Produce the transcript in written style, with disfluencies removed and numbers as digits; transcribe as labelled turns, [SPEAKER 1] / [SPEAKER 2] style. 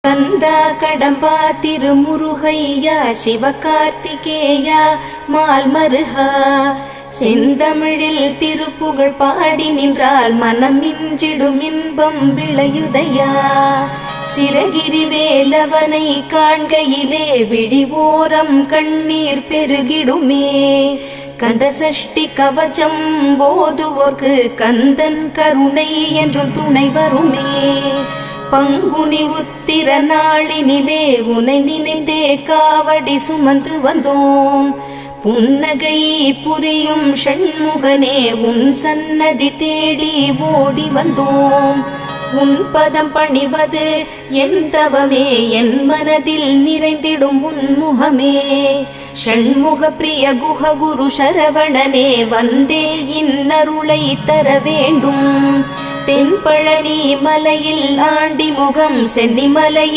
[SPEAKER 1] கந்தா கடம்பா திருமுருகையா சிவகார்த்திகேயா மால்மருகா செந்தமிழில் திருப்புகழ் பாடி நின்றால் மனம் மிஞ்சிடும் இன்பம் விளையுதையா சிரகிரி வேலவனை காண்கையிலே விழிவோரம் கண்ணீர் பெருகிடுமே கந்த சஷ்டி கவச்சம் போதுவோர்க்கு கந்தன் கருணை என்றும் துணை வருமே பங்குனி உத்திர நாளினிலே உனை நினைந்தே காவடி சுமந்து வந்தோம் புன்னகை புரியும் ஷண்முகனே உன் சன்னதி தேடி ஓடி வந்தோம் உன் பதம் பணிவது என் தவமே என் மனதில் நிறைந்திடும் உன் முகமே ஷண்முக பிரிய குஹ குரு சரவணனே வந்தே இன்னருளை தர வேண்டும் தென்பழனி மலையில் ஆண்டி முகம் சென்னிமலை